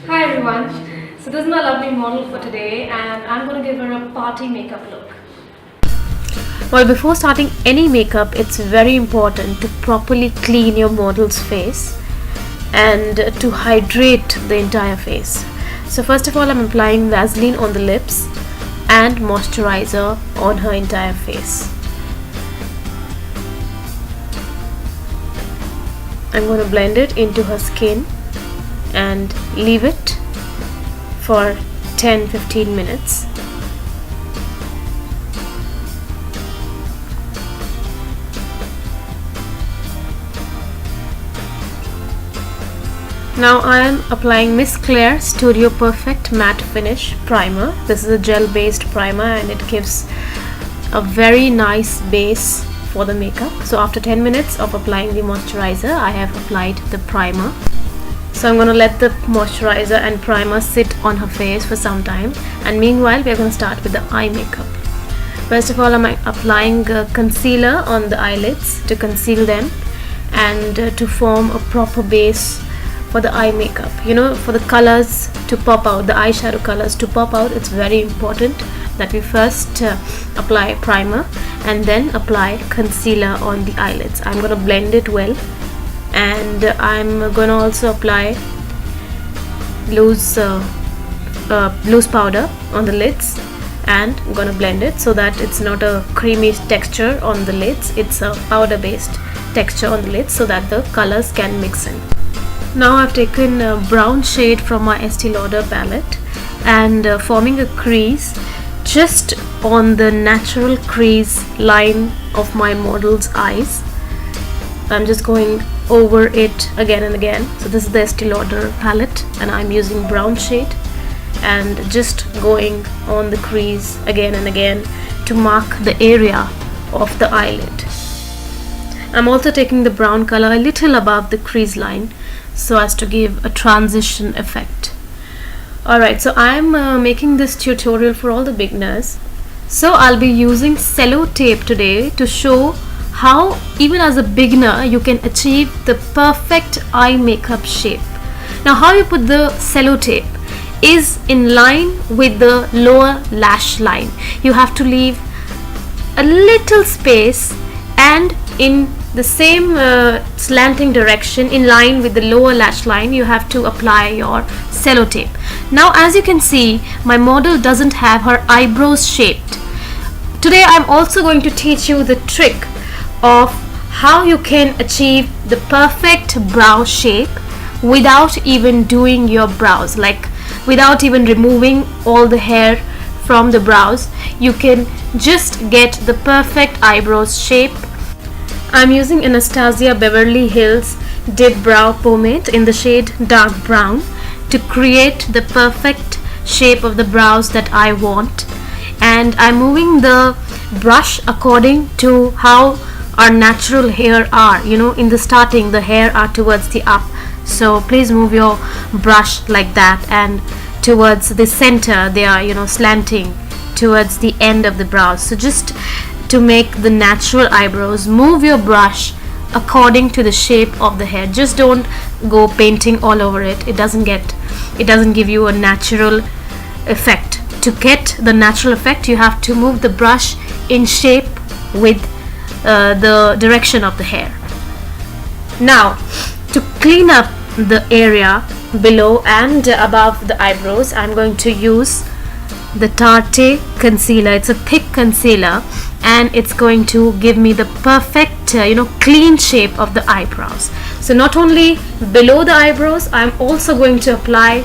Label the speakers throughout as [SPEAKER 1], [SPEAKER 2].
[SPEAKER 1] Hi everyone. So this is my lovely model for today and I'm going to give her a party makeup look.
[SPEAKER 2] Well, before starting any makeup, it's very important to properly clean your model's face and to hydrate the entire face. So first of all, I'm applying Vaseline on the lips and moisturizer on her entire face. I'm going to blend it into her skin and leave it for 10-15 minutes. Now I am applying Miss Claire Studio Perfect Matte Finish Primer. This is a gel based primer and it gives a very nice base for the makeup. So after 10 minutes of applying the moisturizer, I have applied the primer. So I'm going to let the moisturizer and primer sit on her face for some time, and meanwhile we're going to start with the eye makeup. First of all, I'm applying concealer on the eyelids to conceal them and to form a proper base for the eye makeup. You know, for the colors to pop out, the eyeshadow colors to pop out, it's very important that we first apply primer and then apply concealer on the eyelids. I'm going to blend it well, and I'm going to also apply loose powder on the lids, and I'm going to blend it so that it's not a creamy texture on the lids, it's a powder based texture on the lids so that the colors can mix in. Now I've taken a brown shade from my Estee Lauder palette and forming a crease just on the natural crease line of my model's eyes. I'm just going over it again and again. So this is the Estee Lauder palette and I'm using brown shade and just going on the crease again and again to mark the area of the eyelid. I'm also taking the brown color a little above the crease line so as to give a transition effect. Alright, so I'm making this tutorial for all the beginners. So I'll be using cello tape today to show how even as a beginner you can achieve the perfect eye makeup shape. Now how you put the cello tape is in line with the lower lash line. You have to leave a little space and in the same slanting direction in line with the lower lash line you have to apply your cello tape. Now as you can see, my model doesn't have her eyebrows shaped. Today I'm also going to teach you the trick of how you can achieve the perfect brow shape without even doing your brows, like without even removing all the hair from the brows. You can just get the perfect eyebrows shape. I'm using Anastasia Beverly Hills Dip Brow Pomade in the shade dark brown to create the perfect shape of the brows that I want, and I'm moving the brush according to how our natural hair are. You know, in the starting the hair are towards the up, so please move your brush like that, and towards the center they are, you know, slanting towards the end of the brows. So just to make the natural eyebrows, move your brush according to the shape of the hair. Just don't go painting all over it. It doesn't give you a natural effect. To get the natural effect you have to move the brush in shape with the direction of the hair. Now to clean up the area below and above the eyebrows, I'm going to use the Tarte concealer. It's a thick concealer and it's going to give me the perfect clean shape of the eyebrows. So not only below the eyebrows, I'm also going to apply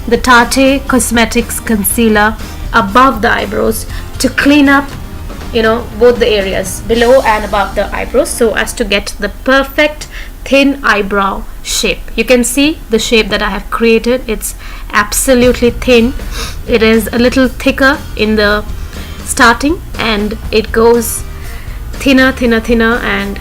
[SPEAKER 2] the Tarte Cosmetics concealer above the eyebrows to clean up both the areas below and above the eyebrows so as to get the perfect thin eyebrow shape. You can see the shape that I have created. It's absolutely thin. It is a little thicker in the starting and it goes thinner and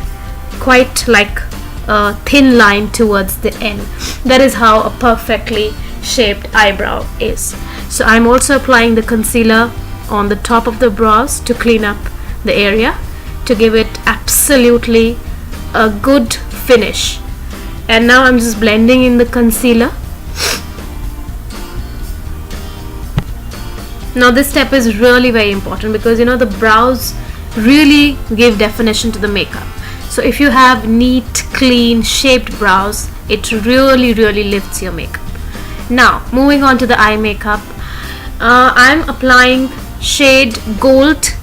[SPEAKER 2] quite like a thin line towards the end. That is how a perfectly shaped eyebrow is. So I'm also applying the concealer on the top of the brows to clean up the area, to give it absolutely a good finish. And now I'm just blending in the concealer Now this step is really very important because the brows really give definition to the makeup. So if you have neat, clean, shaped brows, it really lifts your makeup. Now moving on to the eye makeup, I'm applying shade Gold.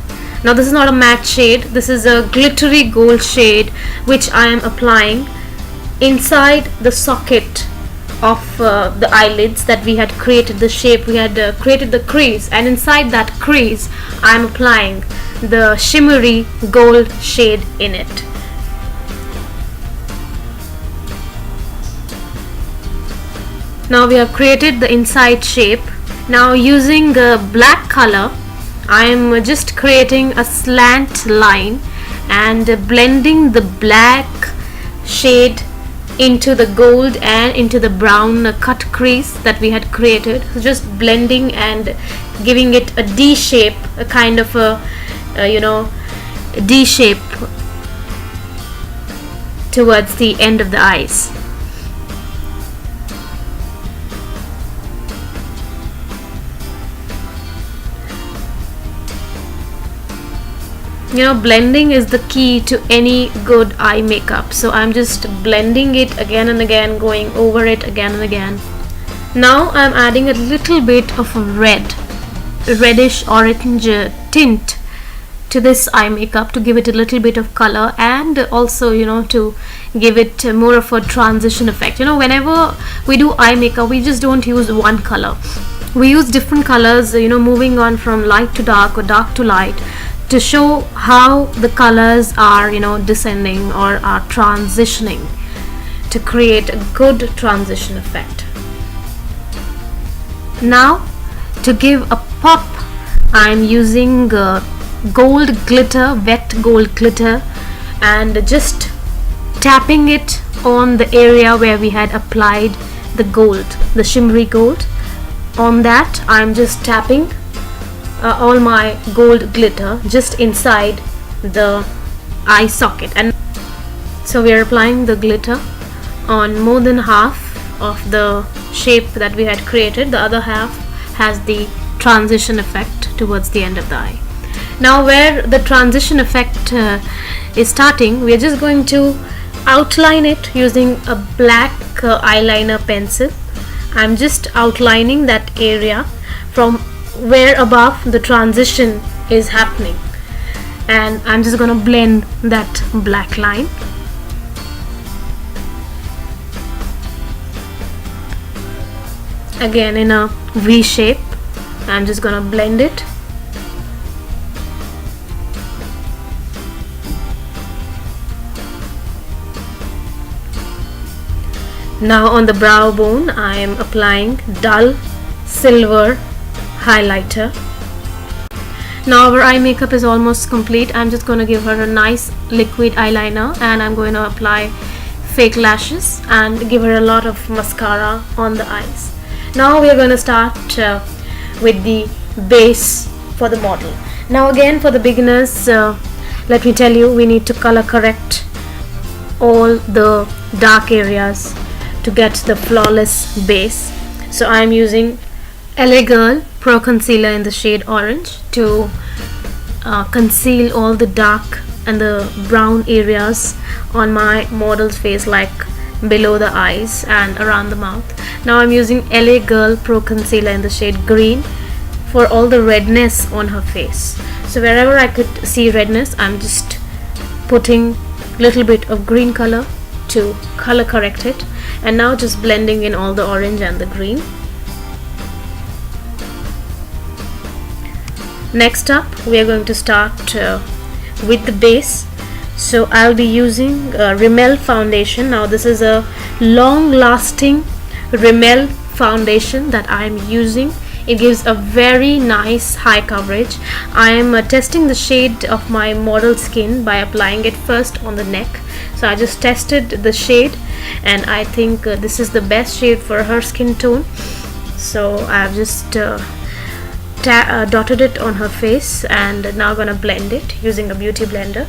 [SPEAKER 2] Now this is not a matte shade, this is a glittery gold shade which I am applying inside the socket of the eyelids that we had created the shape, we had created the crease, and inside that crease I am applying the shimmery gold shade in it. Now we have created the inside shape. Now using black color, I am just creating a slant line and blending the black shade into the gold and into the brown cut crease that we had created. So just blending and giving it a D shape, a kind of a D shape towards the end of the eyes. Blending is the key to any good eye makeup, so I'm just blending it again and again, going over it again and again. Now I'm adding a little bit of a reddish orange tint to this eye makeup to give it a little bit of color, and also to give it more of a transition effect. Whenever we do eye makeup, we just don't use one color, we use different colors, moving on from light to dark or dark to light, to show how the colors are descending or are transitioning to create a good transition effect. Now to give a pop, I'm using gold glitter, wet gold glitter, and just tapping it on the area where we had applied the gold, the shimmery gold. On that I'm just tapping all my gold glitter just inside the eye socket, and so we are applying the glitter on more than half of the shape that we had created. The other half has the transition effect towards the end of the eye. Now where the transition effect is starting, we are just going to outline it using a black eyeliner pencil. I'm just outlining that area from where above the transition is happening, and I'm just gonna blend that black line. Again in a V shape, I'm just gonna blend it. Now on the brow bone, I am applying dull silver highlighter. Now our eye makeup is almost complete. I'm just going to give her a nice liquid eyeliner, and I'm going to apply fake lashes and give her a lot of mascara on the eyes. Now we are going to start with the base for the model. Now again, for the beginners, let me tell you, we need to color correct all the dark areas to get the flawless base. So I'm using LA Girl Pro Concealer in the shade Orange to conceal all the dark and the brown areas on my model's face, like below the eyes and around the mouth. Now I'm using LA Girl Pro Concealer in the shade Green for all the redness on her face. So wherever I could see redness, I'm just putting a little bit of green color to color correct it, and now just blending in all the orange and the green. Next up, we are going to start with the base. So I'll be using Rimmel foundation. Now this is a long lasting Rimmel foundation that I'm using. It gives a very nice high coverage. I am testing the shade of my model skin by applying it first on the neck. So I just tested the shade, and I think this is the best shade for her skin tone. So I've just dotted it on her face, and now gonna blend it using a beauty blender.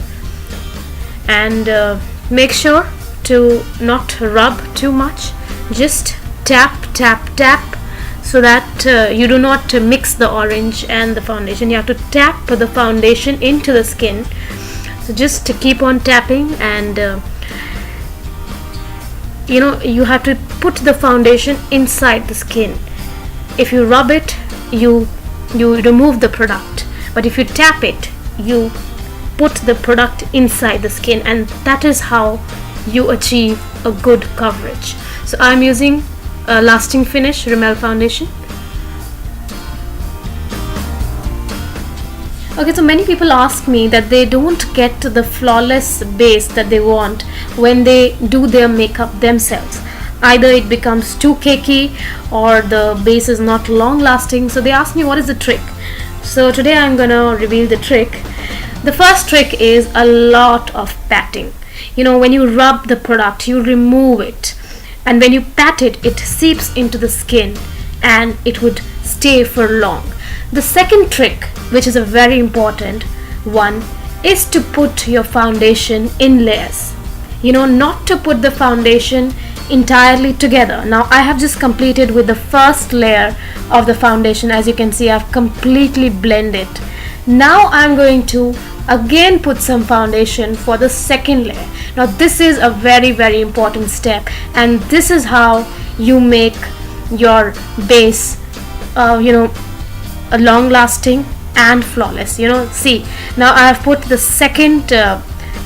[SPEAKER 2] And make sure to not rub too much, just tap tap tap, so that you do not mix the orange and the foundation. You have to tap the foundation into the skin. So just to keep on tapping, and you have to put the foundation inside the skin. If you rub it, you remove the product, but if you tap it, you put the product inside the skin, and that is how you achieve a good coverage. So I'm using a Lasting Finish Rimmel foundation. Okay, so many people ask me that they don't get the flawless base that they want when they do their makeup themselves. Either it becomes too cakey or the base is not long lasting. So they ask me, what is the trick? So today I'm gonna reveal the trick. The first trick is a lot of patting. When you rub the product, you remove it, and when you pat it, it seeps into the skin and it would stay for long. The second trick, which is a very important one, is to put your foundation in layers. Not to put the foundation entirely together. Now I have just completed with the first layer of the foundation. As you can see, I've completely blended. Now I'm going to again put some foundation for the second layer. Now this is a very, very important step, and this is how you make your base a long lasting and flawless. See, now I have put the second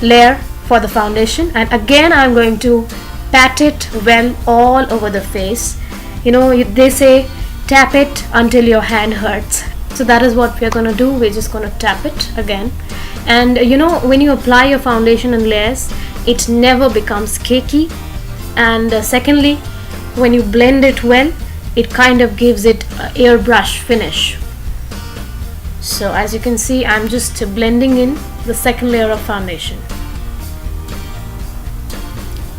[SPEAKER 2] layer for the foundation, and again I'm going to pat it well all over the face. They say tap it until your hand hurts. So that is what we are going to do. We're just going to tap it again. And when you apply your foundation in layers, it never becomes cakey. And secondly, when you blend it well, it kind of gives it an airbrush finish. So as you can see, I'm just blending in the second layer of foundation.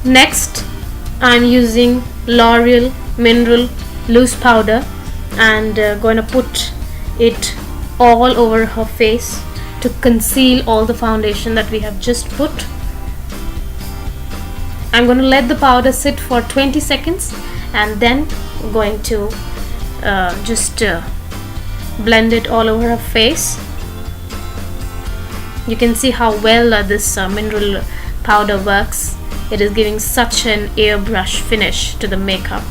[SPEAKER 2] Next, I'm using L'Oreal Mineral Loose Powder, and going to put it all over her face to conceal all the foundation that we have just put. I'm going to let the powder sit for 20 seconds, and then I'm going to just blend it all over her face. You can see how well this mineral powder works. It is giving such an airbrush finish to the makeup.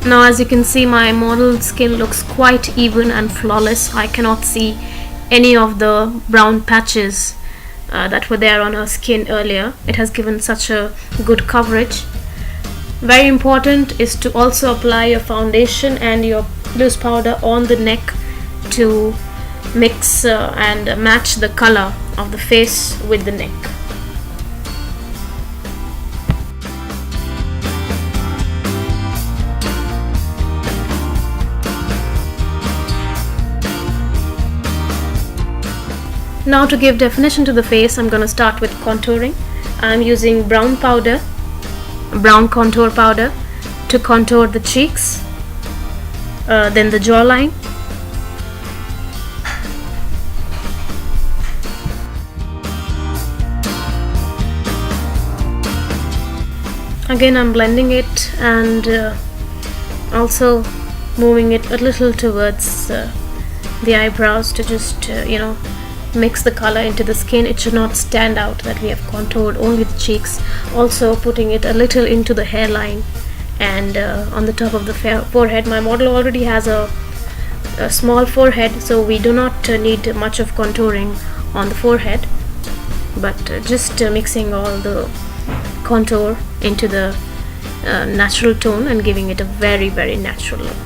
[SPEAKER 2] Now as you can see, my model's skin looks quite even and flawless. I cannot see any of the brown patches that were there on her skin earlier. It has given such a good coverage. Very important is to also apply your foundation and your loose powder on the neck to mix and match the color of the face with the neck. Now to give definition to the face, I'm going to start with contouring. I'm using brown contour powder to contour the cheeks, then the jawline, again I'm blending it and also moving it a little towards the eyebrows to just mix the color into the skin. It should not stand out that we have contoured only the cheeks. Also putting it a little into the hairline and on the top of the forehead. My model already has a small forehead, so we do not need much of contouring on the forehead, but just mixing all the contour into the natural tone and giving it a very, very natural look.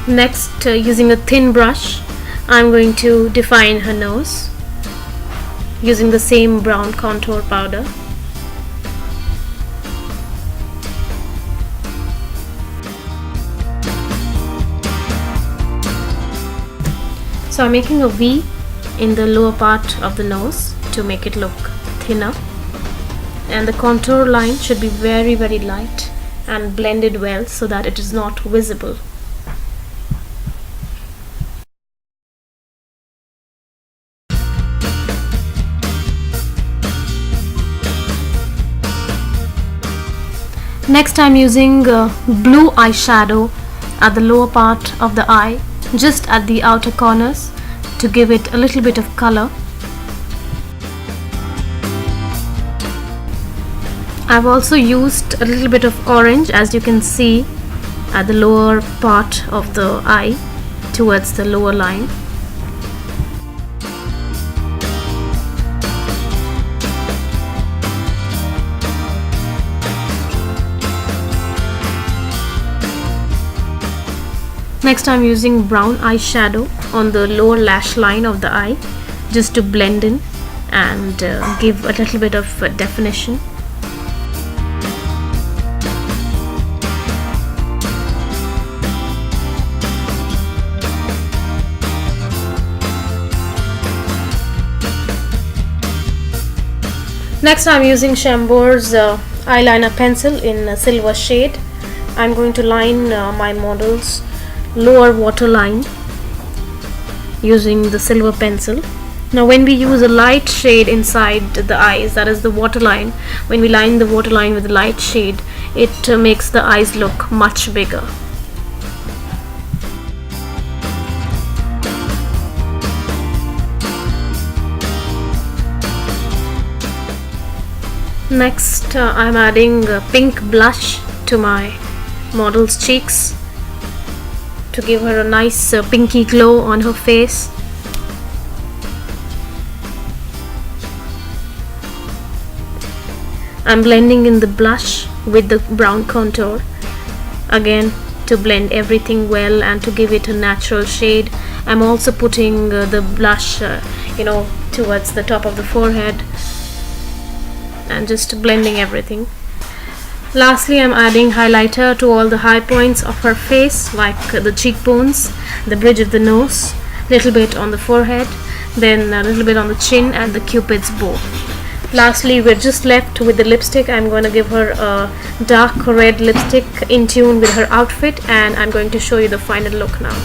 [SPEAKER 2] Next, using a thin brush, I'm going to define her nose using the same brown contour powder. So I'm making a V in the lower part of the nose to make it look thinner, and the contour line should be very light and blended well so that it is not visible. Next I'm using blue eyeshadow at the lower part of the eye, just at the outer corners, to give it a little bit of color. I've also used a little bit of orange, as you can see, at the lower part of the eye towards the lower line. Next I'm using brown eyeshadow on the lower lash line of the eye, just to blend in and give a little bit of definition. Next I'm using Shambor's eyeliner pencil in a silver shade. I'm going to line my model's lower waterline using the silver pencil. Now when we use a light shade inside the eyes, that is the waterline, when we line the waterline with a light shade, it makes the eyes look much bigger. Next I'm adding pink blush to my model's cheeks to give her a nice pinky glow on her face. I'm blending in the blush with the brown contour, again to blend everything well and to give it a natural shade. I'm also putting the blush towards the top of the forehead and just blending everything. Lastly, I'm adding highlighter to all the high points of her face, like the cheekbones, the bridge of the nose, little bit on the forehead, then a little bit on the chin and the cupid's bow. Lastly, we're just left with the lipstick. I'm going to give her a dark red lipstick in tune with her outfit, and I'm going to show you the final look now.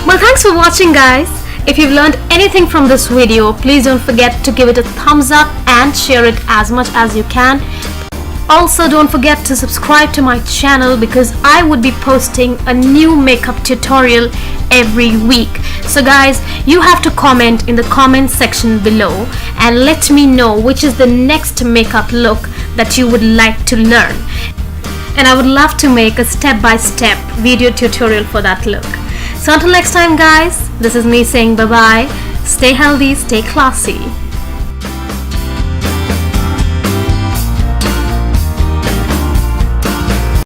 [SPEAKER 2] Well, thanks for watching, guys. If you've learned anything from this video, please don't forget to give it a thumbs up and share it as much as you can. Also, don't forget to subscribe to my channel because I would be posting a new makeup tutorial every week. So guys, you have to comment in the comment section below and let me know which is the next makeup look that you would like to learn. And I would love to make a step-by-step video tutorial for that look. So until next time, guys, this is me saying bye-bye. Stay healthy, stay classy.